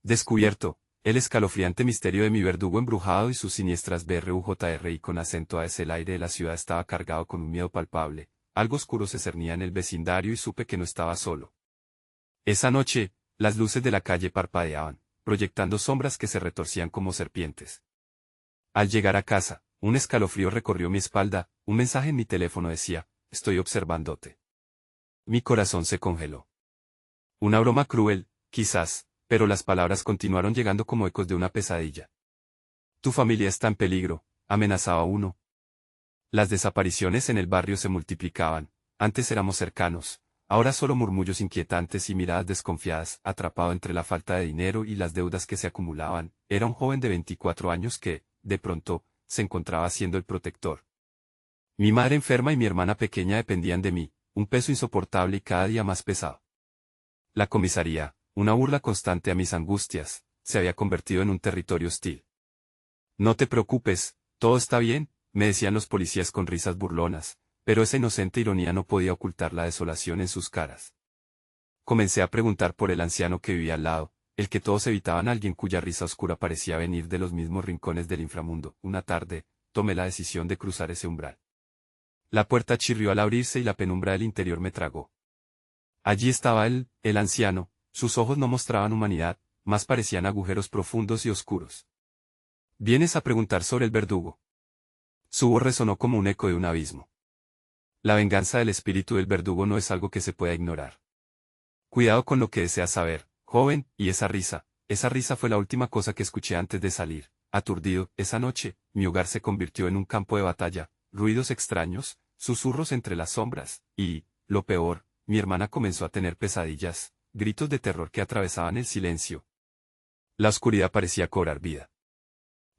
Descubierto, el escalofriante misterio de mi verdugo embrujado y sus siniestras BRUJRI con acento a ese. El aire de la ciudad estaba cargado con un miedo palpable, algo oscuro se cernía en el vecindario y supe que no estaba solo. Esa noche, las luces de la calle parpadeaban, proyectando sombras que se retorcían como serpientes. Al llegar a casa, un escalofrío recorrió mi espalda, un mensaje en mi teléfono decía, estoy observándote. Mi corazón se congeló. Una broma cruel, quizás, pero las palabras continuaron llegando como ecos de una pesadilla. Tu familia está en peligro, amenazaba uno. Las desapariciones en el barrio se multiplicaban, antes éramos cercanos, ahora solo murmullos inquietantes y miradas desconfiadas. Atrapado entre la falta de dinero y las deudas que se acumulaban, era un joven de 24 años que, de pronto, se encontraba siendo el protector. Mi madre enferma y mi hermana pequeña dependían de mí, un peso insoportable y cada día más pesado. La comisaría, una burla constante a mis angustias, se había convertido en un territorio hostil. No te preocupes, todo está bien, me decían los policías con risas burlonas, pero esa inocente ironía no podía ocultar la desolación en sus caras. Comencé a preguntar por el anciano que vivía al lado, el que todos evitaban, alguien cuya risa oscura parecía venir de los mismos rincones del inframundo. Una tarde, tomé la decisión de cruzar ese umbral. La puerta chirrió al abrirse y la penumbra del interior me tragó. Allí estaba él, el anciano, sus ojos no mostraban humanidad, más parecían agujeros profundos y oscuros. ¿Vienes a preguntar sobre el verdugo? Su voz resonó como un eco de un abismo. La venganza del espíritu del verdugo no es algo que se pueda ignorar. Cuidado con lo que deseas saber, joven, y esa risa fue la última cosa que escuché antes de salir. Aturdido, esa noche, mi hogar se convirtió en un campo de batalla, ruidos extraños, susurros entre las sombras, y, lo peor, mi hermana comenzó a tener pesadillas, gritos de terror que atravesaban el silencio. La oscuridad parecía cobrar vida.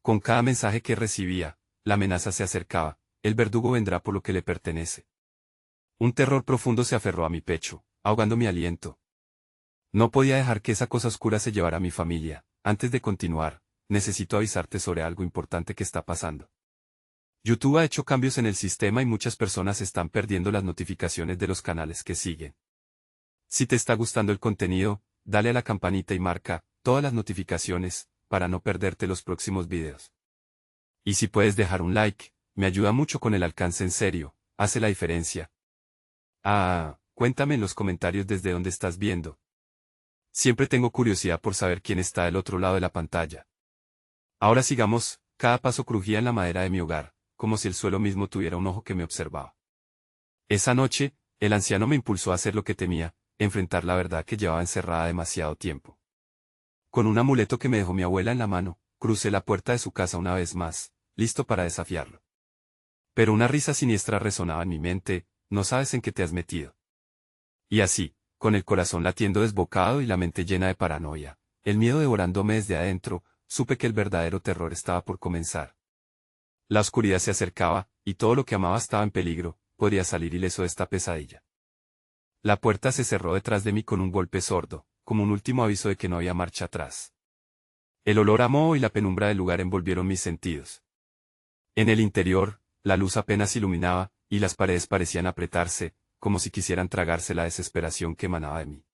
Con cada mensaje que recibía, la amenaza se acercaba, el verdugo vendrá por lo que le pertenece. Un terror profundo se aferró a mi pecho, ahogando mi aliento. No podía dejar que esa cosa oscura se llevara a mi familia. Antes de continuar, necesito avisarte sobre algo importante que está pasando. YouTube ha hecho cambios en el sistema y muchas personas están perdiendo las notificaciones de los canales que siguen. Si te está gustando el contenido, dale a la campanita y marca todas las notificaciones, para no perderte los próximos videos. Y si puedes dejar un like, me ayuda mucho con el alcance, en serio, hace la diferencia. Cuéntame en los comentarios desde dónde estás viendo. Siempre tengo curiosidad por saber quién está del otro lado de la pantalla. Ahora sigamos, cada paso crujía en la madera de mi hogar, como si el suelo mismo tuviera un ojo que me observaba. Esa noche, el anciano me impulsó a hacer lo que temía, enfrentar la verdad que llevaba encerrada demasiado tiempo. Con un amuleto que me dejó mi abuela en la mano, crucé la puerta de su casa una vez más, listo para desafiarlo. Pero una risa siniestra resonaba en mi mente, no sabes en qué te has metido. Y así, con el corazón latiendo desbocado y la mente llena de paranoia, el miedo devorándome desde adentro, supe que el verdadero terror estaba por comenzar. La oscuridad se acercaba, y todo lo que amaba estaba en peligro, podría salir ileso de esta pesadilla. La puerta se cerró detrás de mí con un golpe sordo, como un último aviso de que no había marcha atrás. El olor a moho y la penumbra del lugar envolvieron mis sentidos. En el interior, la luz apenas iluminaba, y las paredes parecían apretarse, como si quisieran tragarse la desesperación que emanaba de mí.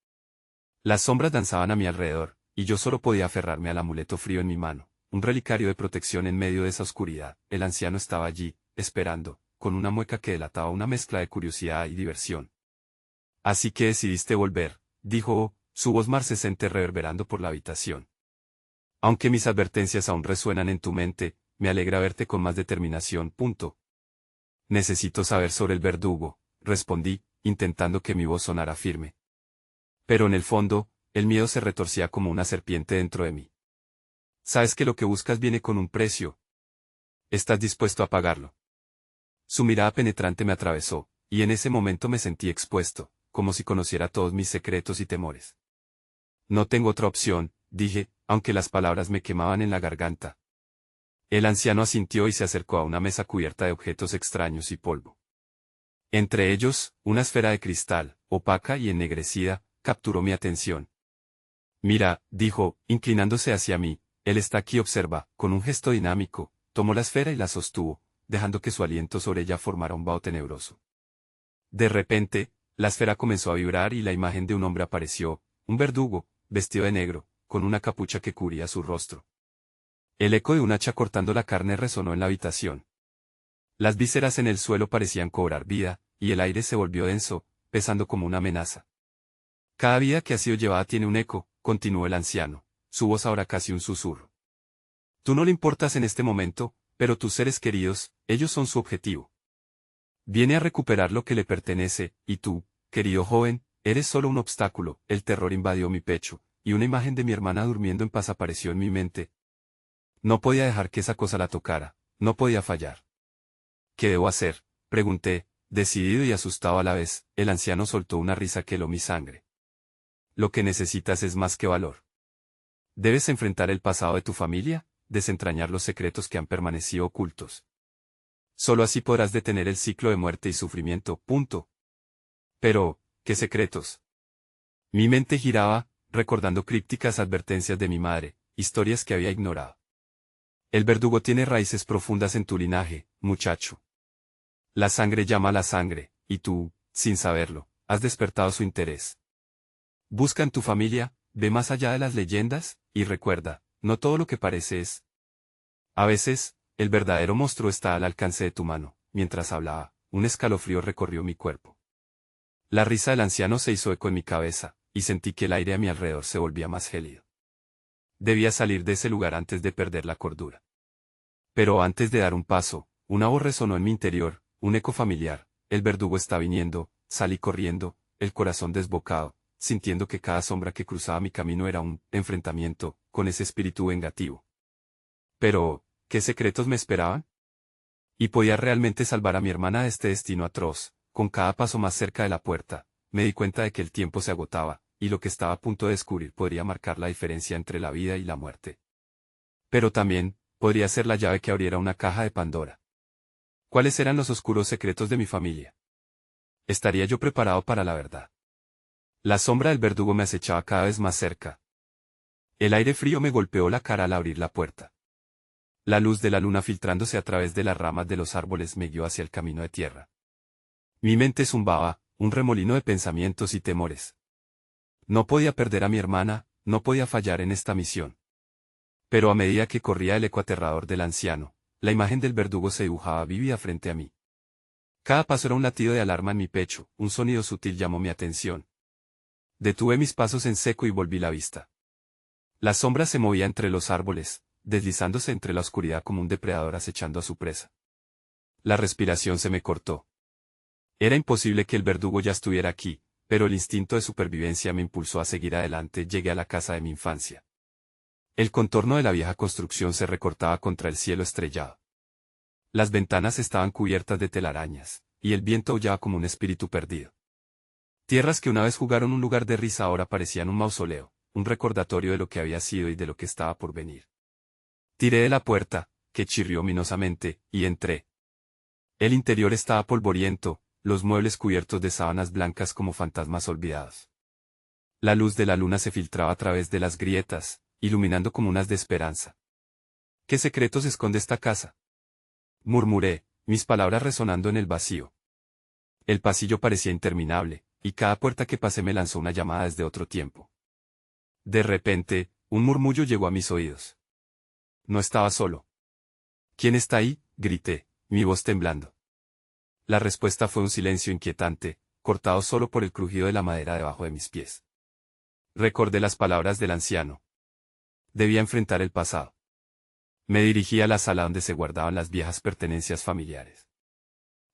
Las sombras danzaban a mi alrededor, y yo solo podía aferrarme al amuleto frío en mi mano, un relicario de protección en medio de esa oscuridad. El anciano estaba allí, esperando, con una mueca que delataba una mezcla de curiosidad y diversión. Así que decidiste volver, dijo, su voz marcescente reverberando por la habitación. Aunque mis advertencias aún resuenan en tu mente, me alegra verte con más determinación. Necesito saber sobre el verdugo, respondí, intentando que mi voz sonara firme. Pero en el fondo, el miedo se retorcía como una serpiente dentro de mí. Sabes que lo que buscas viene con un precio. ¿Estás dispuesto a pagarlo? Su mirada penetrante me atravesó, y en ese momento me sentí expuesto, como si conociera todos mis secretos y temores. No tengo otra opción, dije, aunque las palabras me quemaban en la garganta. El anciano asintió y se acercó a una mesa cubierta de objetos extraños y polvo. Entre ellos, una esfera de cristal, opaca y ennegrecida, capturó mi atención. Mira, dijo, inclinándose hacia mí, él está aquí, observa. Con un gesto dinámico, tomó la esfera y la sostuvo, dejando que su aliento sobre ella formara un vaho tenebroso. De repente, la esfera comenzó a vibrar y la imagen de un hombre apareció, un verdugo, vestido de negro, con una capucha que cubría su rostro. El eco de un hacha cortando la carne resonó en la habitación. Las vísceras en el suelo parecían cobrar vida, y el aire se volvió denso, pesando como una amenaza. Cada vida que ha sido llevada tiene un eco, continuó el anciano, su voz ahora casi un susurro. Tú no le importas en este momento, pero tus seres queridos, ellos son su objetivo. Viene a recuperar lo que le pertenece, y tú, querido joven, eres solo un obstáculo. El terror invadió mi pecho, y una imagen de mi hermana durmiendo en paz apareció en mi mente. No podía dejar que esa cosa la tocara, no podía fallar. ¿Qué debo hacer?, pregunté, decidido y asustado a la vez. El anciano soltó una risa que heló mi sangre. Lo que necesitas es más que valor. Debes enfrentar el pasado de tu familia, desentrañar los secretos que han permanecido ocultos. Solo así podrás detener el ciclo de muerte y sufrimiento. Punto. Pero, ¿qué secretos? Mi mente giraba, recordando crípticas advertencias de mi madre, historias que había ignorado. El verdugo tiene raíces profundas en tu linaje, muchacho. La sangre llama a la sangre, y tú, sin saberlo, has despertado su interés. Busca en tu familia, ve más allá de las leyendas, y recuerda, no todo lo que parece es. A veces, el verdadero monstruo está al alcance de tu mano. Mientras hablaba, un escalofrío recorrió mi cuerpo. La risa del anciano se hizo eco en mi cabeza, y sentí que el aire a mi alrededor se volvía más gélido. Debía salir de ese lugar antes de perder la cordura. Pero antes de dar un paso, una voz resonó en mi interior, un eco familiar. El verdugo está viniendo. Salí corriendo, el corazón desbocado, sintiendo que cada sombra que cruzaba mi camino era un enfrentamiento con ese espíritu vengativo. Pero, ¿qué secretos me esperaban? ¿Y podía realmente salvar a mi hermana de este destino atroz? Con cada paso más cerca de la puerta, me di cuenta de que el tiempo se agotaba, y lo que estaba a punto de descubrir podría marcar la diferencia entre la vida y la muerte. Pero también, podría ser la llave que abriera una caja de Pandora. ¿Cuáles eran los oscuros secretos de mi familia? ¿Estaría yo preparado para la verdad? La sombra del verdugo me acechaba cada vez más cerca. El aire frío me golpeó la cara al abrir la puerta. La luz de la luna filtrándose a través de las ramas de los árboles me guió hacia el camino de tierra. Mi mente zumbaba, un remolino de pensamientos y temores. No podía perder a mi hermana, no podía fallar en esta misión. Pero a medida que corría el eco aterrador del anciano, la imagen del verdugo se dibujaba vívida frente a mí. Cada paso era un latido de alarma en mi pecho, un sonido sutil llamó mi atención. Detuve mis pasos en seco y volví la vista. La sombra se movía entre los árboles, deslizándose entre la oscuridad como un depredador acechando a su presa. La respiración se me cortó. Era imposible que el verdugo ya estuviera aquí, pero el instinto de supervivencia me impulsó a seguir adelante. Llegué a la casa de mi infancia. El contorno de la vieja construcción se recortaba contra el cielo estrellado. Las ventanas estaban cubiertas de telarañas, y el viento aullaba como un espíritu perdido. Tierras que una vez jugaron un lugar de risa ahora parecían un mausoleo, un recordatorio de lo que había sido y de lo que estaba por venir. Tiré de la puerta, que chirrió ominosamente, y entré. El interior estaba polvoriento, los muebles cubiertos de sábanas blancas como fantasmas olvidados. La luz de la luna se filtraba a través de las grietas, iluminando como unas de esperanza. ¿Qué secretos esconde esta casa?, murmuré, mis palabras resonando en el vacío. El pasillo parecía interminable, y cada puerta que pasé me lanzó una llamada desde otro tiempo. De repente, un murmullo llegó a mis oídos. No estaba solo. ¿Quién está ahí?, grité, mi voz temblando. La respuesta fue un silencio inquietante, cortado solo por el crujido de la madera debajo de mis pies. Recordé las palabras del anciano. Debía enfrentar el pasado. Me dirigí a la sala donde se guardaban las viejas pertenencias familiares.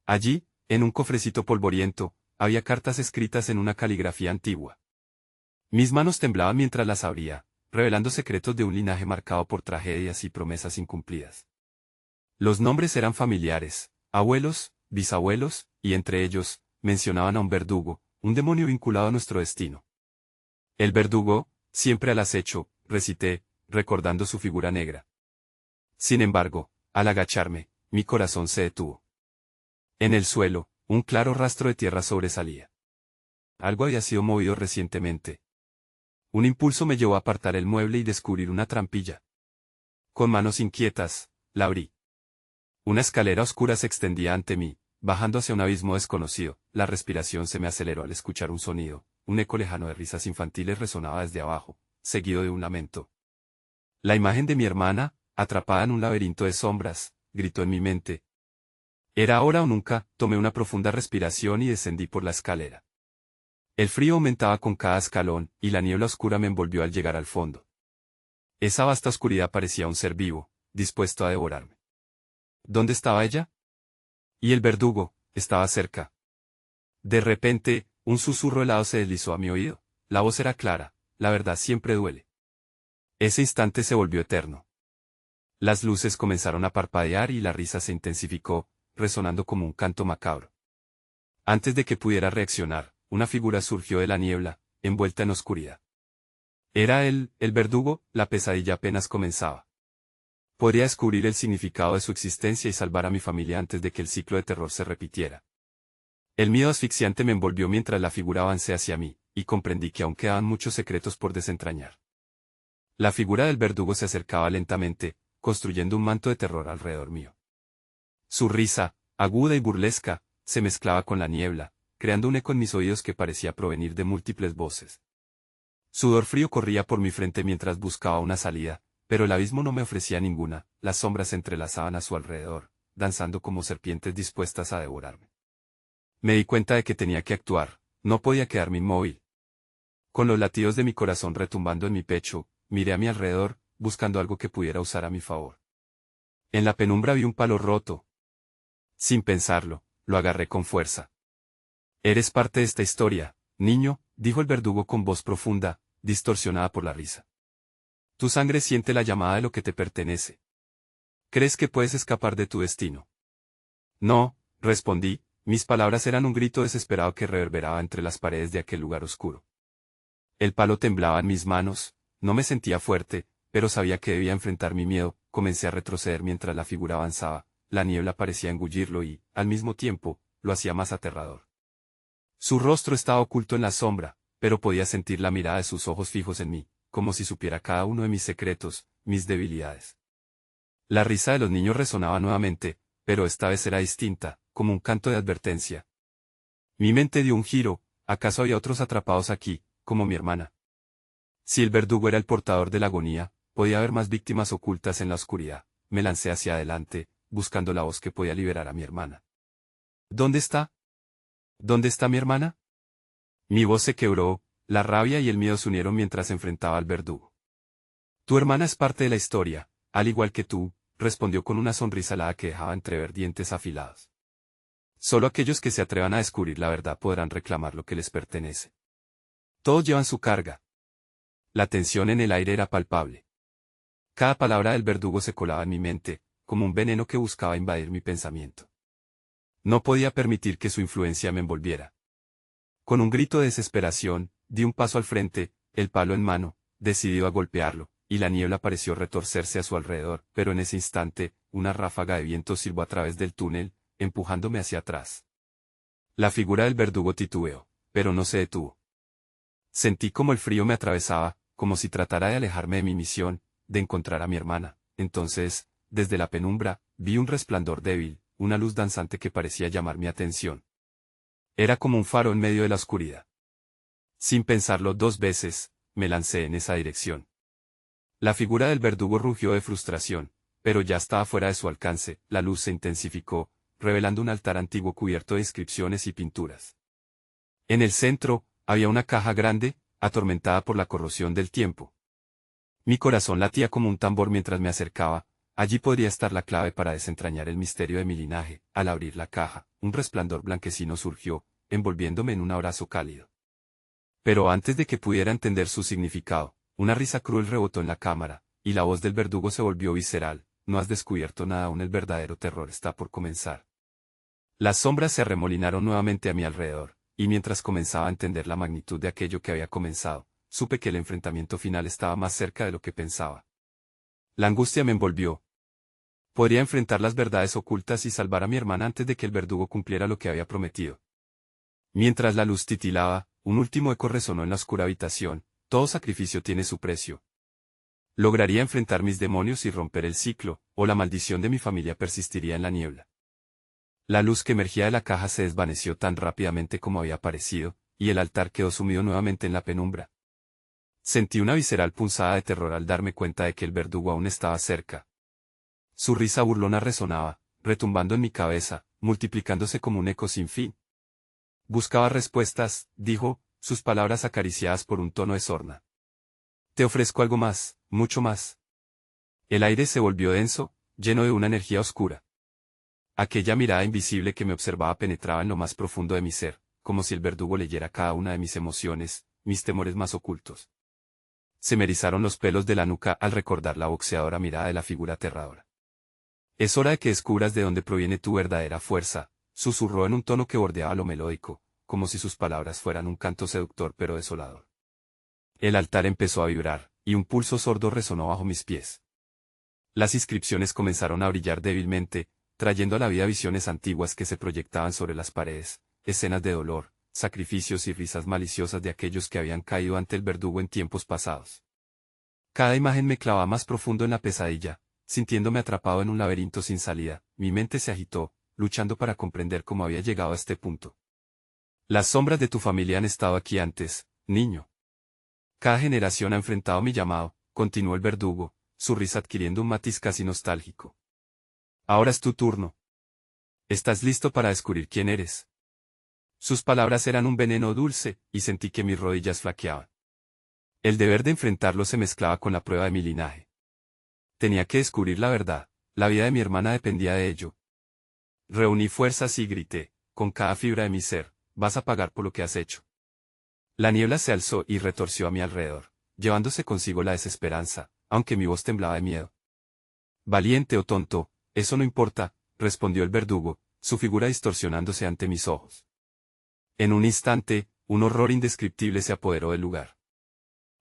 Allí, en un cofrecito polvoriento, había cartas escritas en una caligrafía antigua. Mis manos temblaban mientras las abría, revelando secretos de un linaje marcado por tragedias y promesas incumplidas. Los nombres eran familiares, abuelos, bisabuelos, y entre ellos, mencionaban a un verdugo, un demonio vinculado a nuestro destino. El verdugo, siempre al acecho, recité, recordando su figura negra. Sin embargo, al agacharme, mi corazón se detuvo. En el suelo, un claro rastro de tierra sobresalía. Algo había sido movido recientemente. Un impulso me llevó a apartar el mueble y descubrir una trampilla. Con manos inquietas, la abrí. Una escalera oscura se extendía ante mí, bajando hacia un abismo desconocido. La respiración se me aceleró al escuchar un sonido, un eco lejano de risas infantiles resonaba desde abajo, seguido de un lamento. La imagen de mi hermana, atrapada en un laberinto de sombras, gritó en mi mente. Era ahora o nunca, tomé una profunda respiración y descendí por la escalera. El frío aumentaba con cada escalón, y la niebla oscura me envolvió al llegar al fondo. Esa vasta oscuridad parecía un ser vivo, dispuesto a devorarme. ¿Dónde estaba ella? Y el verdugo, estaba cerca. De repente, un susurro helado se deslizó a mi oído. La voz era clara, la verdad siempre duele. Ese instante se volvió eterno. Las luces comenzaron a parpadear y la risa se intensificó, resonando como un canto macabro. Antes de que pudiera reaccionar, una figura surgió de la niebla, envuelta en oscuridad. Era él, el verdugo, la pesadilla apenas comenzaba. Podría descubrir el significado de su existencia y salvar a mi familia antes de que el ciclo de terror se repitiera. El miedo asfixiante me envolvió mientras la figura avancé hacia mí, y comprendí que aún quedaban muchos secretos por desentrañar. La figura del verdugo se acercaba lentamente, construyendo un manto de terror alrededor mío. Su risa, aguda y burlesca, se mezclaba con la niebla, creando un eco en mis oídos que parecía provenir de múltiples voces. Sudor frío corría por mi frente mientras buscaba una salida, pero el abismo no me ofrecía ninguna, las sombras se entrelazaban a su alrededor, danzando como serpientes dispuestas a devorarme. Me di cuenta de que tenía que actuar, no podía quedarme inmóvil. Con los latidos de mi corazón retumbando en mi pecho, miré a mi alrededor, buscando algo que pudiera usar a mi favor. En la penumbra vi un palo roto. Sin pensarlo, lo agarré con fuerza. Eres parte de esta historia, niño, dijo el verdugo con voz profunda, distorsionada por la risa. Tu sangre siente la llamada de lo que te pertenece. ¿Crees que puedes escapar de tu destino? No, respondí, mis palabras eran un grito desesperado que reverberaba entre las paredes de aquel lugar oscuro. El palo temblaba en mis manos, no me sentía fuerte, pero sabía que debía enfrentar mi miedo, comencé a retroceder mientras la figura avanzaba, la niebla parecía engullirlo y, al mismo tiempo, lo hacía más aterrador. Su rostro estaba oculto en la sombra, pero podía sentir la mirada de sus ojos fijos en mí, como si supiera cada uno de mis secretos, mis debilidades. La risa de los niños resonaba nuevamente, pero esta vez era distinta, como un canto de advertencia. Mi mente dio un giro, ¿acaso había otros atrapados aquí, como mi hermana? Si el verdugo era el portador de la agonía, podía haber más víctimas ocultas en la oscuridad. Me lancé hacia adelante, buscando la voz que podía liberar a mi hermana. ¿Dónde está? ¿Dónde está mi hermana? Mi voz se quebró, la rabia y el miedo se unieron mientras enfrentaba al verdugo. Tu hermana es parte de la historia, al igual que tú, respondió con una sonrisa helada que dejaba entrever dientes afilados. Solo aquellos que se atrevan a descubrir la verdad podrán reclamar lo que les pertenece. Todos llevan su carga. La tensión en el aire era palpable. Cada palabra del verdugo se colaba en mi mente, como un veneno que buscaba invadir mi pensamiento. No podía permitir que su influencia me envolviera. Con un grito de desesperación, di un paso al frente, el palo en mano, decidido a golpearlo, y la niebla pareció retorcerse a su alrededor, pero en ese instante, una ráfaga de viento silbó a través del túnel, empujándome hacia atrás. La figura del verdugo titubeó, pero no se detuvo. Sentí como el frío me atravesaba, como si tratara de alejarme de mi misión, de encontrar a mi hermana. Entonces, desde la penumbra, vi un resplandor débil, una luz danzante que parecía llamar mi atención. Era como un faro en medio de la oscuridad. Sin pensarlo dos veces, me lancé en esa dirección. La figura del verdugo rugió de frustración, pero ya estaba fuera de su alcance, la luz se intensificó, revelando un altar antiguo cubierto de inscripciones y pinturas. En el centro, había una caja grande, atormentada por la corrosión del tiempo. Mi corazón latía como un tambor mientras me acercaba, allí podría estar la clave para desentrañar el misterio de mi linaje. Al abrir la caja, un resplandor blanquecino surgió, envolviéndome en un abrazo cálido. Pero antes de que pudiera entender su significado, una risa cruel rebotó en la cámara, y la voz del verdugo se volvió visceral. No has descubierto nada aún, el verdadero terror está por comenzar. Las sombras se arremolinaron nuevamente a mi alrededor, y mientras comenzaba a entender la magnitud de aquello que había comenzado, supe que el enfrentamiento final estaba más cerca de lo que pensaba. La angustia me envolvió. Podría enfrentar las verdades ocultas y salvar a mi hermana antes de que el verdugo cumpliera lo que había prometido. Mientras la luz titilaba, un último eco resonó en la oscura habitación: todo sacrificio tiene su precio. Lograría enfrentar mis demonios y romper el ciclo, o la maldición de mi familia persistiría en la niebla. La luz que emergía de la caja se desvaneció tan rápidamente como había aparecido, y el altar quedó sumido nuevamente en la penumbra. Sentí una visceral punzada de terror al darme cuenta de que el verdugo aún estaba cerca. Su risa burlona resonaba, retumbando en mi cabeza, multiplicándose como un eco sin fin. Buscaba respuestas, dijo, sus palabras acariciadas por un tono de sorna. Te ofrezco algo más, mucho más. El aire se volvió denso, lleno de una energía oscura. Aquella mirada invisible que me observaba penetraba en lo más profundo de mi ser, como si el verdugo leyera cada una de mis emociones, mis temores más ocultos. Se me erizaron los pelos de la nuca al recordar la boxeadora mirada de la figura aterradora. Es hora de que descubras de dónde proviene tu verdadera fuerza, susurró en un tono que bordeaba lo melódico, como si sus palabras fueran un canto seductor pero desolador. El altar empezó a vibrar, y un pulso sordo resonó bajo mis pies. Las inscripciones comenzaron a brillar débilmente, trayendo a la vida visiones antiguas que se proyectaban sobre las paredes, escenas de dolor, sacrificios y risas maliciosas de aquellos que habían caído ante el verdugo en tiempos pasados. Cada imagen me clavaba más profundo en la pesadilla, sintiéndome atrapado en un laberinto sin salida. Mi mente se agitó, luchando para comprender cómo había llegado a este punto. Las sombras de tu familia han estado aquí antes, niño. Cada generación ha enfrentado mi llamado, continuó el verdugo, su risa adquiriendo un matiz casi nostálgico. Ahora es tu turno. ¿Estás listo para descubrir quién eres? Sus palabras eran un veneno dulce, y sentí que mis rodillas flaqueaban. El deber de enfrentarlo se mezclaba con la prueba de mi linaje. Tenía que descubrir la verdad, la vida de mi hermana dependía de ello. Reuní fuerzas y grité, con cada fibra de mi ser, vas a pagar por lo que has hecho. La niebla se alzó y retorció a mi alrededor, llevándose consigo la desesperanza, aunque mi voz temblaba de miedo. Valiente o tonto, eso no importa, respondió el verdugo, su figura distorsionándose ante mis ojos. En un instante, un horror indescriptible se apoderó del lugar.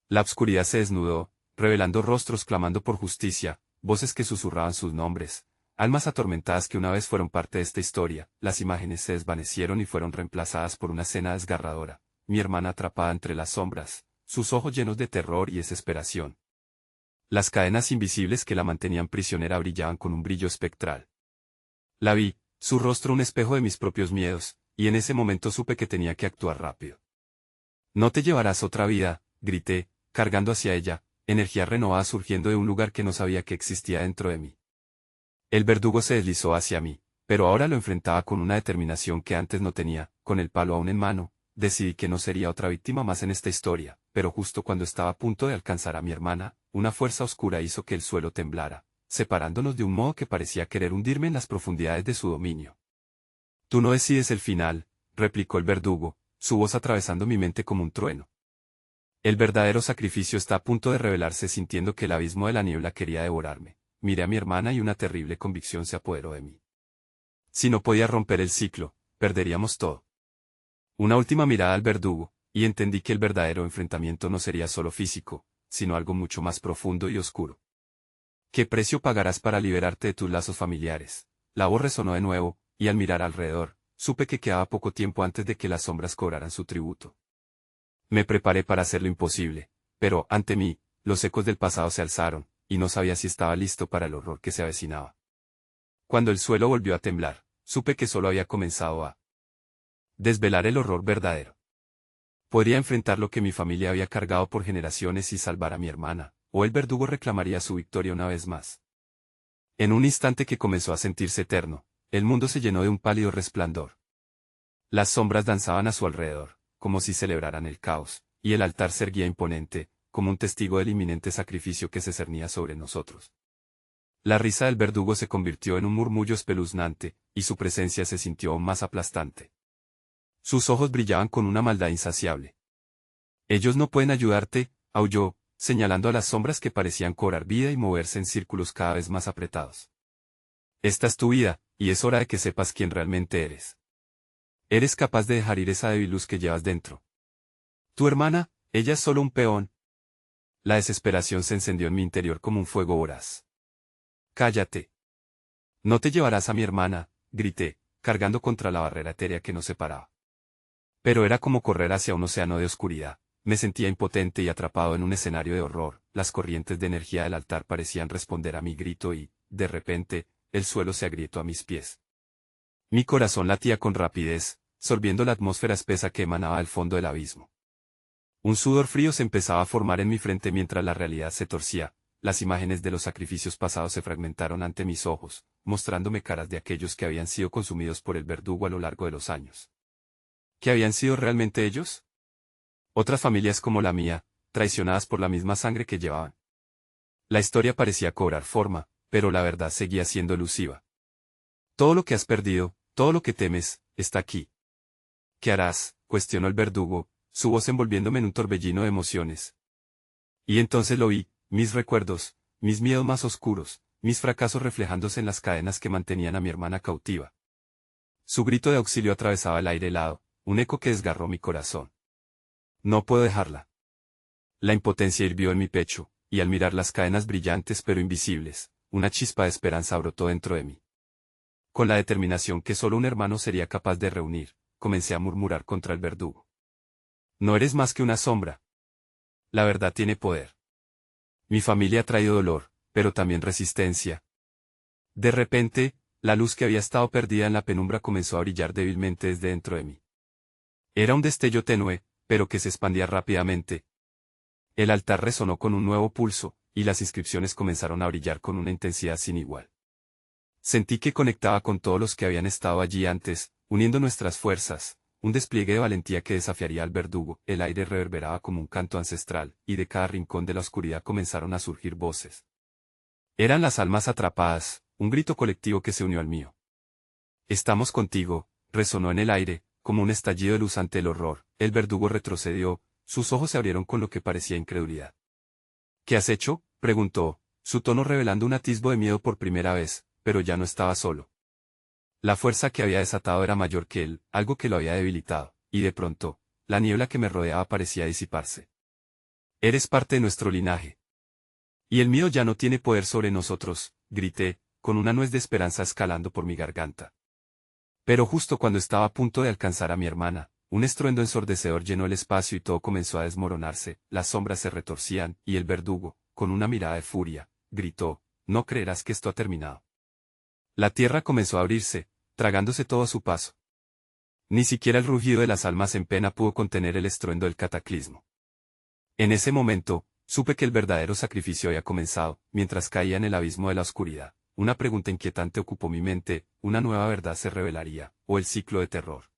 La obscuridad se desnudó, revelando rostros clamando por justicia, voces que susurraban sus nombres, almas atormentadas que una vez fueron parte de esta historia. Las imágenes se desvanecieron y fueron reemplazadas por una escena desgarradora, mi hermana atrapada entre las sombras, sus ojos llenos de terror y desesperación. Las cadenas invisibles que la mantenían prisionera brillaban con un brillo espectral. La vi, su rostro un espejo de mis propios miedos, y en ese momento supe que tenía que actuar rápido. No te llevarás otra vida, grité, cargando hacia ella, energía renovada surgiendo de un lugar que no sabía que existía dentro de mí. El verdugo se deslizó hacia mí, pero ahora lo enfrentaba con una determinación que antes no tenía. Con el palo aún en mano, decidí que no sería otra víctima más en esta historia, pero justo cuando estaba a punto de alcanzar a mi hermana, una fuerza oscura hizo que el suelo temblara, separándonos de un modo que parecía querer hundirme en las profundidades de su dominio. Tú no decides el final, replicó el verdugo, su voz atravesando mi mente como un trueno. El verdadero sacrificio está a punto de revelarse, sintiendo que el abismo de la niebla quería devorarme. Miré a mi hermana y una terrible convicción se apoderó de mí. Si no podía romper el ciclo, perderíamos todo. Una última mirada al verdugo, y entendí que el verdadero enfrentamiento no sería solo físico, sino algo mucho más profundo y oscuro. ¿Qué precio pagarás para liberarte de tus lazos familiares? La voz resonó de nuevo, y al mirar alrededor, supe que quedaba poco tiempo antes de que las sombras cobraran su tributo. Me preparé para hacer lo imposible, pero, ante mí, los ecos del pasado se alzaron, y no sabía si estaba listo para el horror que se avecinaba. Cuando el suelo volvió a temblar, supe que solo había comenzado a desvelar el horror verdadero. Podría enfrentar lo que mi familia había cargado por generaciones y salvar a mi hermana, o el verdugo reclamaría su victoria una vez más. En un instante que comenzó a sentirse eterno, el mundo se llenó de un pálido resplandor. Las sombras danzaban a su alrededor, como si celebraran el caos, y el altar se erguía imponente, como un testigo del inminente sacrificio que se cernía sobre nosotros. La risa del verdugo se convirtió en un murmullo espeluznante, y su presencia se sintió aún más aplastante. Sus ojos brillaban con una maldad insaciable. Ellos no pueden ayudarte, aulló, señalando a las sombras que parecían cobrar vida y moverse en círculos cada vez más apretados. Esta es tu vida, y es hora de que sepas quién realmente eres. Eres capaz de dejar ir esa débil luz que llevas dentro. Tu hermana, ella es solo un peón. La desesperación se encendió en mi interior como un fuego voraz. Cállate. No te llevarás a mi hermana, grité, cargando contra la barrera etérea que nos separaba. Pero era como correr hacia un océano de oscuridad. Me sentía impotente y atrapado en un escenario de horror. Las corrientes de energía del altar parecían responder a mi grito y, de repente, el suelo se agrietó a mis pies. Mi corazón latía con rapidez, sorbiendo la atmósfera espesa que emanaba del fondo del abismo. Un sudor frío se empezaba a formar en mi frente mientras la realidad se torcía. Las imágenes de los sacrificios pasados se fragmentaron ante mis ojos, mostrándome caras de aquellos que habían sido consumidos por el verdugo a lo largo de los años. ¿Qué habían sido realmente ellos? Otras familias como la mía, traicionadas por la misma sangre que llevaban. La historia parecía cobrar forma, pero la verdad seguía siendo elusiva. Todo lo que has perdido, todo lo que temes, está aquí. ¿Qué harás?, cuestionó el verdugo, su voz envolviéndome en un torbellino de emociones. Y entonces lo vi, mis recuerdos, mis miedos más oscuros, mis fracasos reflejándose en las cadenas que mantenían a mi hermana cautiva. Su grito de auxilio atravesaba el aire helado, un eco que desgarró mi corazón. No puedo dejarla. La impotencia hirvió en mi pecho, y al mirar las cadenas brillantes pero invisibles, una chispa de esperanza brotó dentro de mí. Con la determinación que solo un hermano sería capaz de reunir, comencé a murmurar contra el verdugo. No eres más que una sombra. La verdad tiene poder. Mi familia ha traído dolor, pero también resistencia. De repente, la luz que había estado perdida en la penumbra comenzó a brillar débilmente desde dentro de mí. Era un destello tenue, pero que se expandía rápidamente. El altar resonó con un nuevo pulso, y las inscripciones comenzaron a brillar con una intensidad sin igual. Sentí que conectaba con todos los que habían estado allí antes, uniendo nuestras fuerzas, un despliegue de valentía que desafiaría al verdugo. El aire reverberaba como un canto ancestral, y de cada rincón de la oscuridad comenzaron a surgir voces. Eran las almas atrapadas, un grito colectivo que se unió al mío. Estamos contigo, resonó en el aire, como un estallido de luz ante el horror. El verdugo retrocedió, sus ojos se abrieron con lo que parecía incredulidad. ¿Qué has hecho?, preguntó, su tono revelando un atisbo de miedo por primera vez, pero ya no estaba solo. La fuerza que había desatado era mayor que él, algo que lo había debilitado, y de pronto, la niebla que me rodeaba parecía disiparse. Eres parte de nuestro linaje. Y el mío ya no tiene poder sobre nosotros, grité, con una nuez de esperanza escalando por mi garganta. Pero justo cuando estaba a punto de alcanzar a mi hermana, un estruendo ensordecedor llenó el espacio y todo comenzó a desmoronarse, las sombras se retorcían, y el verdugo, con una mirada de furia, gritó, «No creerás que esto ha terminado». La tierra comenzó a abrirse, tragándose todo a su paso. Ni siquiera el rugido de las almas en pena pudo contener el estruendo del cataclismo. En ese momento, supe que el verdadero sacrificio había comenzado, mientras caía en el abismo de la oscuridad. Una pregunta inquietante ocupó mi mente, ¿una nueva verdad se revelaría, o el ciclo de terror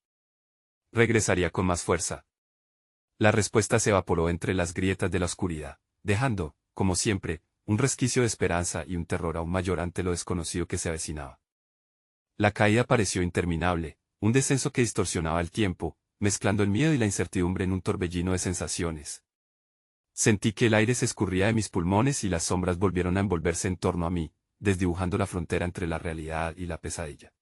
regresaría con más fuerza? La respuesta se evaporó entre las grietas de la oscuridad, dejando, como siempre, un resquicio de esperanza y un terror aún mayor ante lo desconocido que se avecinaba. La caída pareció interminable, un descenso que distorsionaba el tiempo, mezclando el miedo y la incertidumbre en un torbellino de sensaciones. Sentí que el aire se escurría de mis pulmones y las sombras volvieron a envolverse en torno a mí, desdibujando la frontera entre la realidad y la pesadilla.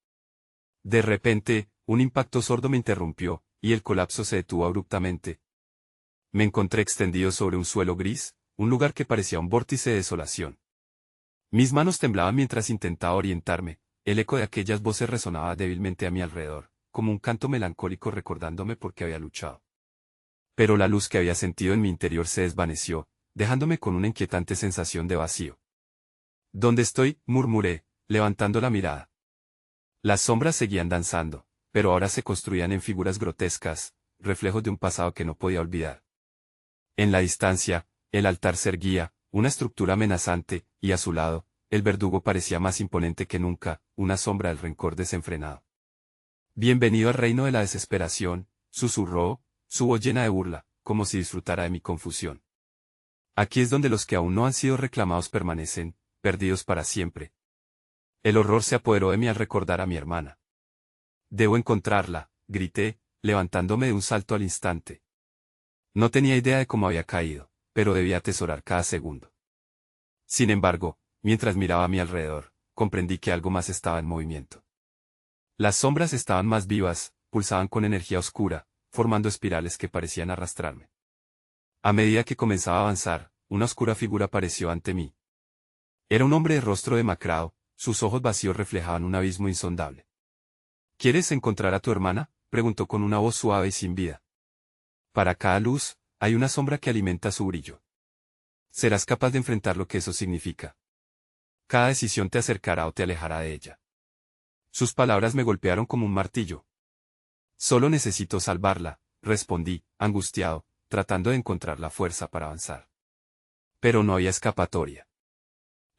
De repente, un impacto sordo me interrumpió, y el colapso se detuvo abruptamente. Me encontré extendido sobre un suelo gris, un lugar que parecía un vórtice de desolación. Mis manos temblaban mientras intentaba orientarme, el eco de aquellas voces resonaba débilmente a mi alrededor, como un canto melancólico recordándome por qué había luchado. Pero la luz que había sentido en mi interior se desvaneció, dejándome con una inquietante sensación de vacío. ¿Dónde estoy?, murmuré, levantando la mirada. Las sombras seguían danzando, pero ahora se construían en figuras grotescas, reflejos de un pasado que no podía olvidar. En la distancia, el altar se erguía, una estructura amenazante, y a su lado, el verdugo parecía más imponente que nunca, una sombra del rencor desenfrenado. Bienvenido al reino de la desesperación, susurró, su voz llena de burla, como si disfrutara de mi confusión. Aquí es donde los que aún no han sido reclamados permanecen, perdidos para siempre. El horror se apoderó de mí al recordar a mi hermana. Debo encontrarla, grité, levantándome de un salto al instante. No tenía idea de cómo había caído, pero debía atesorar cada segundo. Sin embargo, mientras miraba a mi alrededor, comprendí que algo más estaba en movimiento. Las sombras estaban más vivas, pulsaban con energía oscura, formando espirales que parecían arrastrarme. A medida que comenzaba a avanzar, una oscura figura apareció ante mí. Era un hombre de rostro demacrado, sus ojos vacíos reflejaban un abismo insondable. ¿Quieres encontrar a tu hermana?, preguntó con una voz suave y sin vida. Para cada luz, hay una sombra que alimenta su brillo. Serás capaz de enfrentar lo que eso significa. Cada decisión te acercará o te alejará de ella. Sus palabras me golpearon como un martillo. Solo necesito salvarla, respondí, angustiado, tratando de encontrar la fuerza para avanzar. Pero no había escapatoria.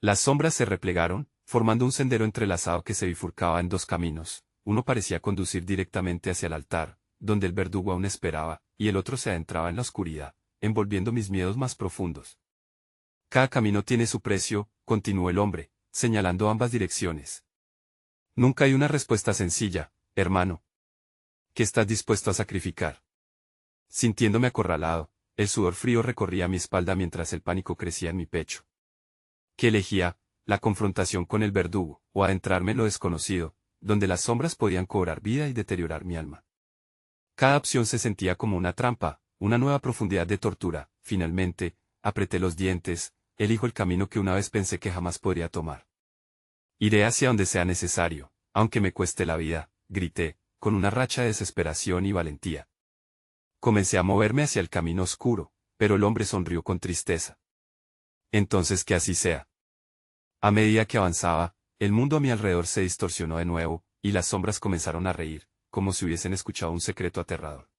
Las sombras se replegaron, formando un sendero entrelazado que se bifurcaba en dos caminos. Uno parecía conducir directamente hacia el altar, donde el verdugo aún esperaba, y el otro se adentraba en la oscuridad, envolviendo mis miedos más profundos. Cada camino tiene su precio, continuó el hombre, señalando ambas direcciones. Nunca hay una respuesta sencilla, hermano. ¿Qué estás dispuesto a sacrificar? Sintiéndome acorralado, el sudor frío recorría mi espalda mientras el pánico crecía en mi pecho. ¿Qué elegía? La confrontación con el verdugo, o adentrarme en lo desconocido, donde las sombras podían cobrar vida y deteriorar mi alma. Cada opción se sentía como una trampa, una nueva profundidad de tortura. Finalmente, apreté los dientes, elijo el camino que una vez pensé que jamás podría tomar. Iré hacia donde sea necesario, aunque me cueste la vida, grité, con una racha de desesperación y valentía. Comencé a moverme hacia el camino oscuro, pero el hombre sonrió con tristeza. Entonces que así sea. A medida que avanzaba, el mundo a mi alrededor se distorsionó de nuevo, y las sombras comenzaron a reír, como si hubiesen escuchado un secreto aterrador.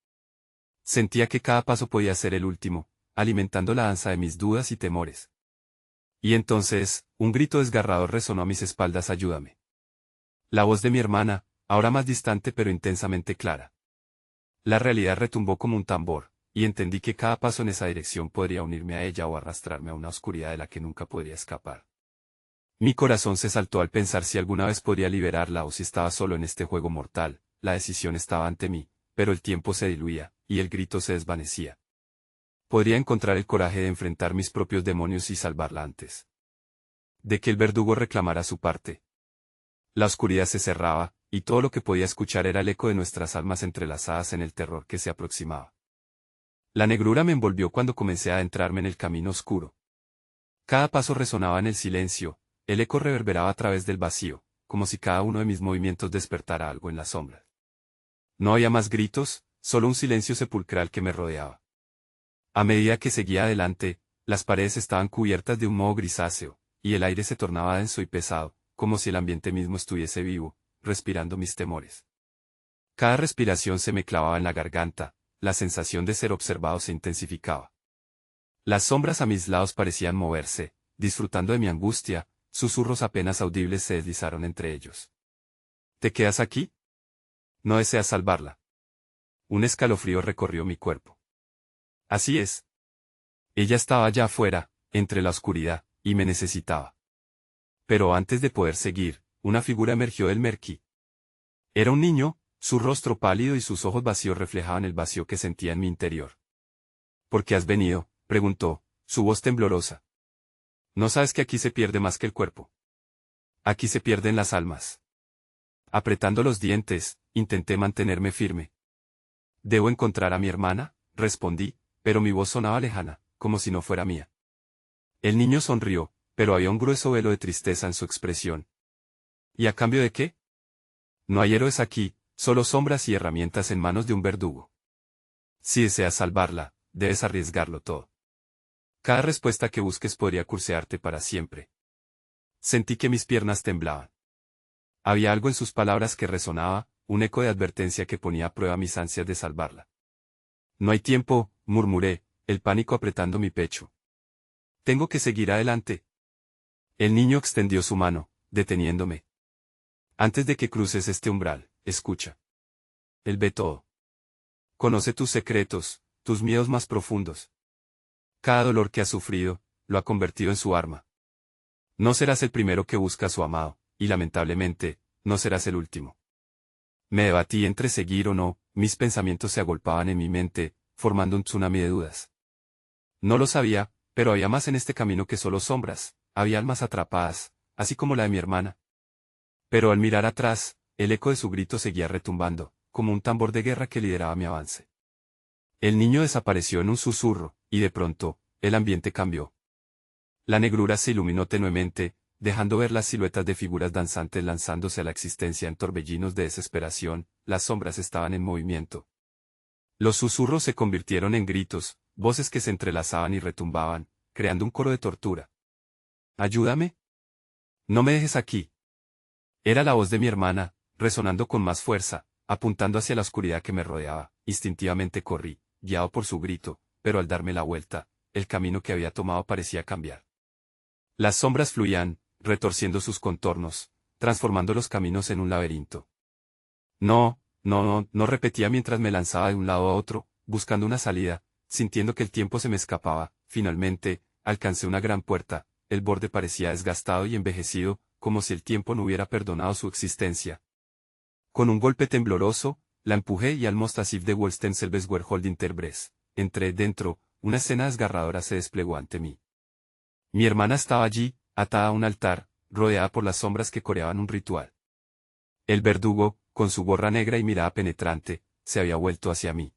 Sentía que cada paso podía ser el último, alimentando la danza de mis dudas y temores. Y entonces, un grito desgarrador resonó a mis espaldas: «¡Ayúdame!». La voz de mi hermana, ahora más distante pero intensamente clara. La realidad retumbó como un tambor, y entendí que cada paso en esa dirección podría unirme a ella o arrastrarme a una oscuridad de la que nunca podría escapar. Mi corazón se saltó al pensar si alguna vez podría liberarla o si estaba solo en este juego mortal. La decisión estaba ante mí, pero el tiempo se diluía, y el grito se desvanecía. Podría encontrar el coraje de enfrentar mis propios demonios y salvarla antes de que el verdugo reclamara su parte. La oscuridad se cerraba, y todo lo que podía escuchar era el eco de nuestras almas entrelazadas en el terror que se aproximaba. La negrura me envolvió cuando comencé a adentrarme en el camino oscuro. Cada paso resonaba en el silencio, el eco reverberaba a través del vacío, como si cada uno de mis movimientos despertara algo en la sombra. No había más gritos, solo un silencio sepulcral que me rodeaba. A medida que seguía adelante, las paredes estaban cubiertas de un moho grisáceo, y el aire se tornaba denso y pesado, como si el ambiente mismo estuviese vivo, respirando mis temores. Cada respiración se me clavaba en la garganta, la sensación de ser observado se intensificaba. Las sombras a mis lados parecían moverse, disfrutando de mi angustia, susurros apenas audibles se deslizaron entre ellos. ¿Te quedas aquí? ¿No deseas salvarla? Un escalofrío recorrió mi cuerpo. Así es. Ella estaba allá afuera, entre la oscuridad, y me necesitaba. Pero antes de poder seguir, una figura emergió del Merquí. Era un niño, su rostro pálido y sus ojos vacíos reflejaban el vacío que sentía en mi interior. ¿Por qué has venido?, preguntó, su voz temblorosa. ¿No sabes que aquí se pierde más que el cuerpo? Aquí se pierden las almas. Apretando los dientes, intenté mantenerme firme. ¿Debo encontrar a mi hermana?, respondí, pero mi voz sonaba lejana, como si no fuera mía. El niño sonrió, pero había un grueso velo de tristeza en su expresión. ¿Y a cambio de qué? No hay héroes aquí, solo sombras y herramientas en manos de un verdugo. Si deseas salvarla, debes arriesgarlo todo. Cada respuesta que busques podría cursearte para siempre. Sentí que mis piernas temblaban. Había algo en sus palabras que resonaba, un eco de advertencia que ponía a prueba mis ansias de salvarla. No hay tiempo, murmuré, el pánico apretando mi pecho. Tengo que seguir adelante. El niño extendió su mano, deteniéndome. Antes de que cruces este umbral, escucha. Él ve todo. Conoce tus secretos, tus miedos más profundos. Cada dolor que has sufrido, lo ha convertido en su arma. No serás el primero que busca a su amado, y lamentablemente, no serás el último. Me debatí entre seguir o no, mis pensamientos se agolpaban en mi mente, formando un tsunami de dudas. No lo sabía, pero había más en este camino que solo sombras, había almas atrapadas, así como la de mi hermana. Pero al mirar atrás, el eco de su grito seguía retumbando, como un tambor de guerra que lideraba mi avance. El niño desapareció en un susurro, y de pronto, el ambiente cambió. La negrura se iluminó tenuemente, dejando ver las siluetas de figuras danzantes lanzándose a la existencia en torbellinos de desesperación, las sombras estaban en movimiento. Los susurros se convirtieron en gritos, voces que se entrelazaban y retumbaban, creando un coro de tortura. «¡Ayúdame! ¡No me dejes aquí!». Era la voz de mi hermana, resonando con más fuerza, apuntando hacia la oscuridad que me rodeaba. Instintivamente corrí, guiado por su grito, pero al darme la vuelta, el camino que había tomado parecía cambiar. Las sombras fluían, retorciendo sus contornos, transformando los caminos en un laberinto. No, no repetía mientras me lanzaba de un lado a otro, buscando una salida, sintiendo que el tiempo se me escapaba. Finalmente, alcancé una gran puerta, el borde parecía desgastado y envejecido, como si el tiempo no hubiera perdonado su existencia. Con un golpe tembloroso, la empujé y al Mostasif de Wolstenselbeswerholding Terbres. Entré dentro, una escena desgarradora se desplegó ante mí. Mi hermana estaba allí, atada a un altar, rodeada por las sombras que coreaban un ritual. El verdugo, con su gorra negra y mirada penetrante, se había vuelto hacia mí.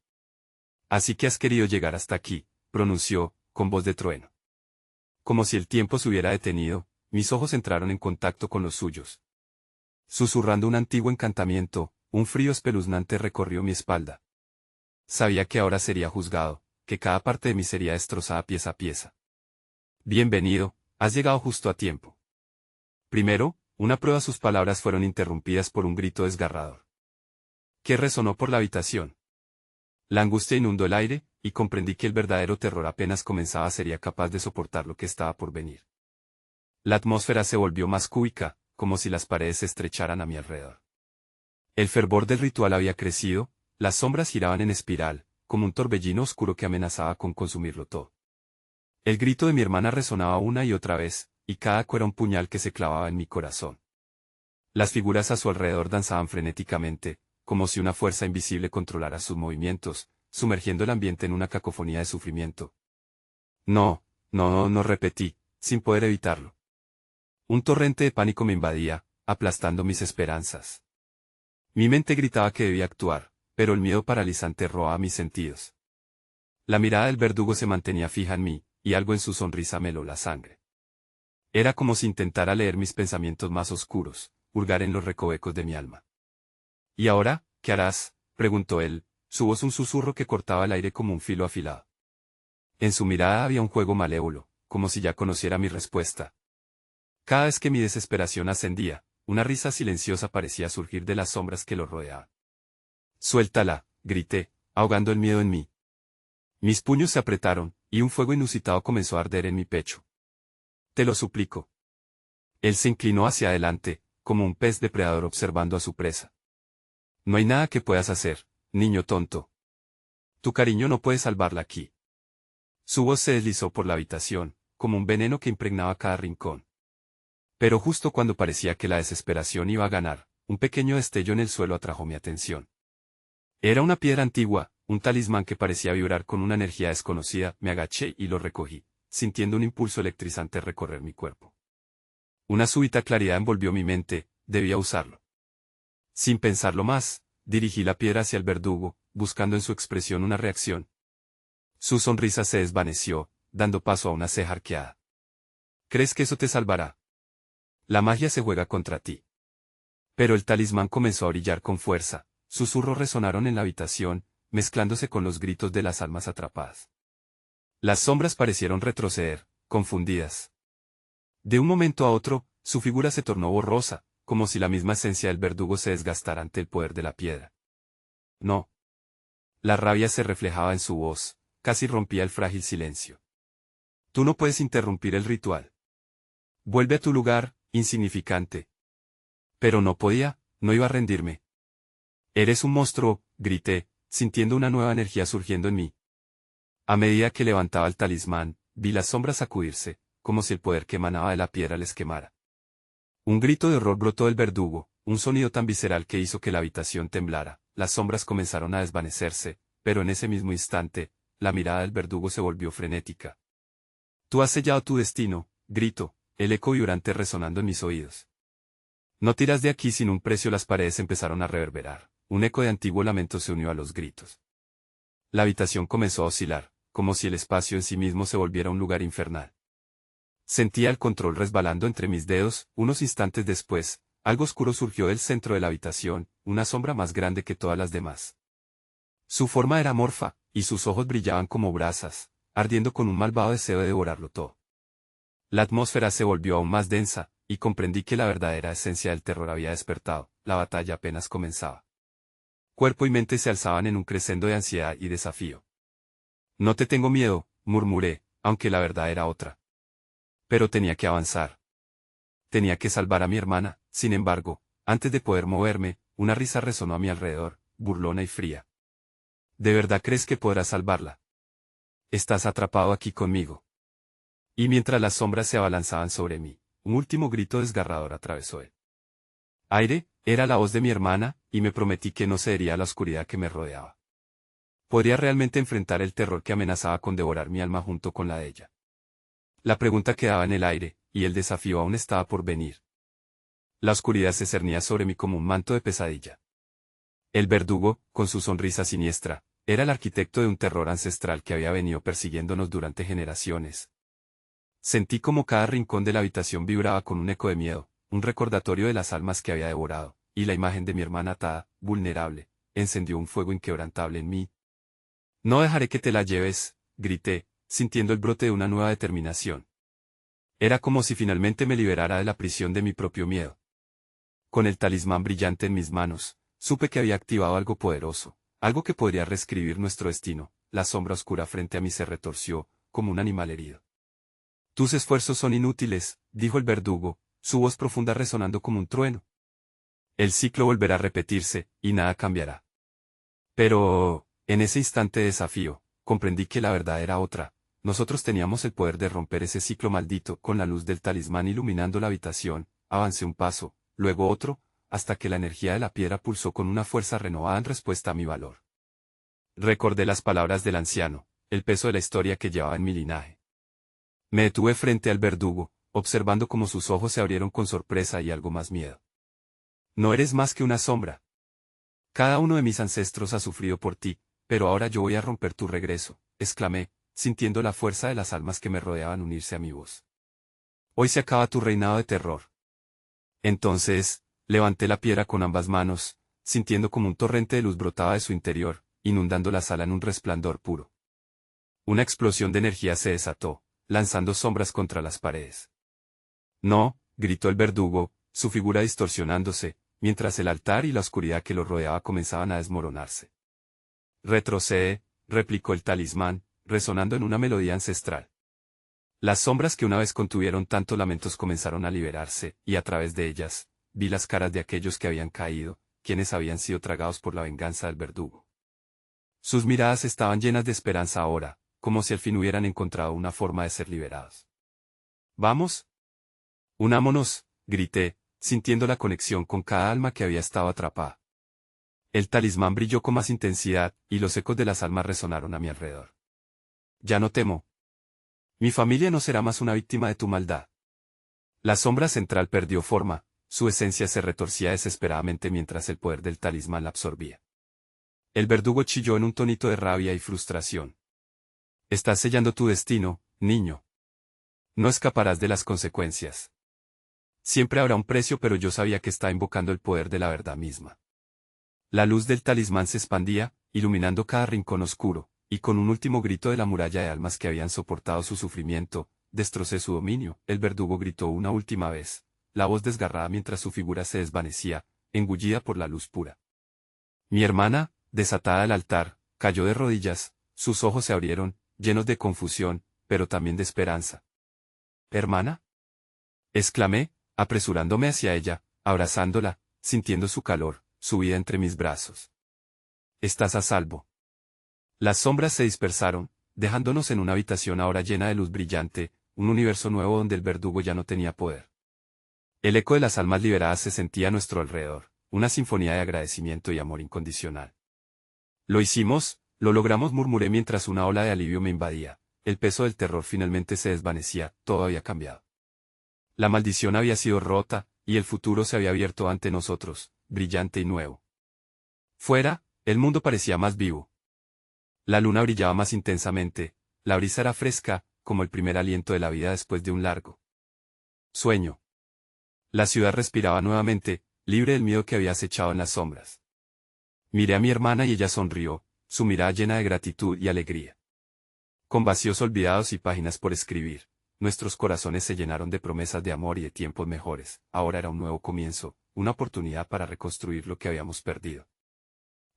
Así que has querido llegar hasta aquí, pronunció, con voz de trueno. Como si el tiempo se hubiera detenido, mis ojos entraron en contacto con los suyos. Susurrando un antiguo encantamiento, un frío espeluznante recorrió mi espalda. Sabía que ahora sería juzgado, que cada parte de mí sería destrozada pieza a pieza. Bienvenido, has llegado justo a tiempo. Primero, una prueba sus palabras fueron interrumpidas por un grito desgarrador, que resonó por la habitación. La angustia inundó el aire, y comprendí que el verdadero terror apenas comenzaba sería capaz de soportar lo que estaba por venir. La atmósfera se volvió más cúbica, como si las paredes se estrecharan a mi alrededor. El fervor del ritual había crecido, las sombras giraban en espiral, como un torbellino oscuro que amenazaba con consumirlo todo. El grito de mi hermana resonaba una y otra vez, y cada eco era un puñal que se clavaba en mi corazón. Las figuras a su alrededor danzaban frenéticamente, como si una fuerza invisible controlara sus movimientos, sumergiendo el ambiente en una cacofonía de sufrimiento. No, repetí, sin poder evitarlo. Un torrente de pánico me invadía, aplastando mis esperanzas. Mi mente gritaba que debía actuar, pero el miedo paralizante robaba mis sentidos. La mirada del verdugo se mantenía fija en mí, y algo en su sonrisa me heló la sangre. Era como si intentara leer mis pensamientos más oscuros, hurgar en los recovecos de mi alma. ¿Y ahora, qué harás?, preguntó él, su voz un susurro que cortaba el aire como un filo afilado. En su mirada había un juego malévolo, como si ya conociera mi respuesta. Cada vez que mi desesperación ascendía, una risa silenciosa parecía surgir de las sombras que lo rodeaban. Suéltala, grité, ahogando el miedo en mí. Mis puños se apretaron, y un fuego inusitado comenzó a arder en mi pecho. Te lo suplico. Él se inclinó hacia adelante, como un pez depredador observando a su presa. No hay nada que puedas hacer, niño tonto. Tu cariño no puede salvarla aquí. Su voz se deslizó por la habitación, como un veneno que impregnaba cada rincón. Pero justo cuando parecía que la desesperación iba a ganar, un pequeño destello en el suelo atrajo mi atención. Era una piedra antigua, un talismán que parecía vibrar con una energía desconocida. Me agaché y lo recogí, sintiendo un impulso electrizante recorrer mi cuerpo. Una súbita claridad envolvió mi mente, debía usarlo. Sin pensarlo más, dirigí la piedra hacia el verdugo, buscando en su expresión una reacción. Su sonrisa se desvaneció, dando paso a una ceja arqueada. ¿Crees que eso te salvará? La magia se juega contra ti. Pero el talismán comenzó a brillar con fuerza, susurros resonaron en la habitación, mezclándose con los gritos de las almas atrapadas. Las sombras parecieron retroceder, confundidas. De un momento a otro, su figura se tornó borrosa, como si la misma esencia del verdugo se desgastara ante el poder de la piedra. No. La rabia se reflejaba en su voz, casi rompía el frágil silencio. Tú no puedes interrumpir el ritual. Vuelve a tu lugar, insignificante. Pero no podía, no iba a rendirme. Eres un monstruo, grité, sintiendo una nueva energía surgiendo en mí. A medida que levantaba el talismán, vi las sombras sacudirse, como si el poder que emanaba de la piedra les quemara. Un grito de horror brotó del verdugo, un sonido tan visceral que hizo que la habitación temblara. Las sombras comenzaron a desvanecerse, pero en ese mismo instante, la mirada del verdugo se volvió frenética. Tú has sellado tu destino, grito, el eco vibrante resonando en mis oídos. No tiras de aquí sin un precio. Las paredes empezaron a reverberar, un eco de antiguo lamento se unió a los gritos. La habitación comenzó a oscilar, como si el espacio en sí mismo se volviera un lugar infernal. Sentía el control resbalando entre mis dedos. Unos instantes después, algo oscuro surgió del centro de la habitación, una sombra más grande que todas las demás. Su forma era amorfa, y sus ojos brillaban como brasas, ardiendo con un malvado deseo de devorarlo todo. La atmósfera se volvió aún más densa, y comprendí que la verdadera esencia del terror había despertado. La batalla apenas comenzaba. Cuerpo y mente se alzaban en un crescendo de ansiedad y desafío. No te tengo miedo, murmuré, aunque la verdad era otra. Pero tenía que avanzar. Tenía que salvar a mi hermana, sin embargo, antes de poder moverme, una risa resonó a mi alrededor, burlona y fría. ¿De verdad crees que podrás salvarla? Estás atrapado aquí conmigo. Y mientras las sombras se abalanzaban sobre mí, un último grito desgarrador atravesó el aire, era la voz de mi hermana, y me prometí que no cedería a la oscuridad que me rodeaba. ¿Podría realmente enfrentar el terror que amenazaba con devorar mi alma junto con la de ella? La pregunta quedaba en el aire, y el desafío aún estaba por venir. La oscuridad se cernía sobre mí como un manto de pesadilla. El verdugo, con su sonrisa siniestra, era el arquitecto de un terror ancestral que había venido persiguiéndonos durante generaciones. Sentí como cada rincón de la habitación vibraba con un eco de miedo, un recordatorio de las almas que había devorado, y la imagen de mi hermana atada, vulnerable, encendió un fuego inquebrantable en mí. No dejaré que te la lleves, grité, sintiendo el brote de una nueva determinación. Era como si finalmente me liberara de la prisión de mi propio miedo. Con el talismán brillante en mis manos, supe que había activado algo poderoso, algo que podría reescribir nuestro destino. La sombra oscura frente a mí se retorció, como un animal herido. Tus esfuerzos son inútiles, dijo el verdugo, su voz profunda resonando como un trueno. El ciclo volverá a repetirse, y nada cambiará. Pero, en ese instante de desafío, comprendí que la verdad era otra. Nosotros teníamos el poder de romper ese ciclo maldito. Con la luz del talismán iluminando la habitación, avancé un paso, luego otro, hasta que la energía de la piedra pulsó con una fuerza renovada en respuesta a mi valor. Recordé las palabras del anciano, el peso de la historia que llevaba en mi linaje. Me detuve frente al verdugo, observando cómo sus ojos se abrieron con sorpresa y algo más miedo. No eres más que una sombra. Cada uno de mis ancestros ha sufrido por ti, pero ahora yo voy a romper tu regreso, exclamé, sintiendo la fuerza de las almas que me rodeaban unirse a mi voz. Hoy se acaba tu reinado de terror. Entonces, levanté la piedra con ambas manos, sintiendo como un torrente de luz brotaba de su interior, inundando la sala en un resplandor puro. Una explosión de energía se desató, lanzando sombras contra las paredes. No, gritó el verdugo, su figura distorsionándose, mientras el altar y la oscuridad que lo rodeaba comenzaban a desmoronarse. Retrocede, replicó el talismán, resonando en una melodía ancestral. Las sombras que una vez contuvieron tantos lamentos comenzaron a liberarse, y a través de ellas, vi las caras de aquellos que habían caído, quienes habían sido tragados por la venganza del verdugo. Sus miradas estaban llenas de esperanza ahora, como si al fin hubieran encontrado una forma de ser liberados. ¿Vamos? Unámonos, grité, sintiendo la conexión con cada alma que había estado atrapada. El talismán brilló con más intensidad, y los ecos de las almas resonaron a mi alrededor. Ya no temo. Mi familia no será más una víctima de tu maldad. La sombra central perdió forma, su esencia se retorcía desesperadamente mientras el poder del talismán la absorbía. El verdugo chilló en un tonito de rabia y frustración. Estás sellando tu destino, niño. No escaparás de las consecuencias. Siempre habrá un precio, pero yo sabía que estaba invocando el poder de la verdad misma. La luz del talismán se expandía, iluminando cada rincón oscuro, y con un último grito de la muralla de almas que habían soportado su sufrimiento, destrocé su dominio. El verdugo gritó una última vez, la voz desgarrada mientras su figura se desvanecía, engullida por la luz pura. Mi hermana, desatada al altar, cayó de rodillas, sus ojos se abrieron, llenos de confusión, pero también de esperanza. ¿Hermana? Exclamé, apresurándome hacia ella, abrazándola, sintiendo su calor, su vida entre mis brazos. Estás a salvo. Las sombras se dispersaron, dejándonos en una habitación ahora llena de luz brillante, un universo nuevo donde el verdugo ya no tenía poder. El eco de las almas liberadas se sentía a nuestro alrededor, una sinfonía de agradecimiento y amor incondicional. Lo hicimos, lo logramos, murmuré mientras una ola de alivio me invadía, el peso del terror finalmente se desvanecía, todo había cambiado. La maldición había sido rota, y el futuro se había abierto ante nosotros, brillante y nuevo. Fuera, el mundo parecía más vivo. La luna brillaba más intensamente, la brisa era fresca, como el primer aliento de la vida después de un largo sueño. La ciudad respiraba nuevamente, libre del miedo que había acechado en las sombras. Miré a mi hermana y ella sonrió, su mirada llena de gratitud y alegría. Con vacíos olvidados y páginas por escribir, nuestros corazones se llenaron de promesas de amor y de tiempos mejores. Ahora era un nuevo comienzo, una oportunidad para reconstruir lo que habíamos perdido.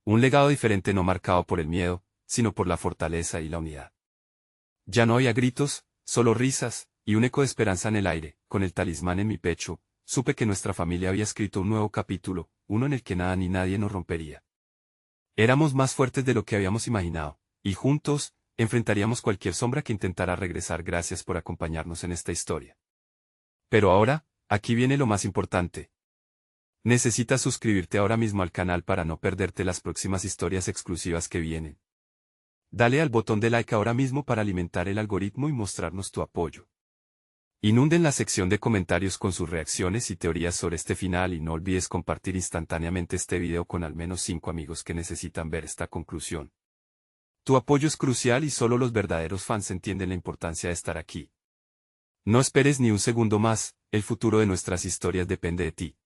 Un legado diferente no marcado por el miedo, sino por la fortaleza y la unidad. Ya no había gritos, solo risas, y un eco de esperanza en el aire. Con el talismán en mi pecho, supe que nuestra familia había escrito un nuevo capítulo, uno en el que nada ni nadie nos rompería. Éramos más fuertes de lo que habíamos imaginado, y juntos, enfrentaríamos cualquier sombra que intentara regresar. Gracias por acompañarnos en esta historia. Pero ahora, aquí viene lo más importante. Necesitas suscribirte ahora mismo al canal para no perderte las próximas historias exclusivas que vienen. Dale al botón de like ahora mismo para alimentar el algoritmo y mostrarnos tu apoyo. Inunden la sección de comentarios con sus reacciones y teorías sobre este final y no olvides compartir instantáneamente este video con al menos 5 amigos que necesitan ver esta conclusión. Tu apoyo es crucial y solo los verdaderos fans entienden la importancia de estar aquí. No esperes ni un segundo más, el futuro de nuestras historias depende de ti.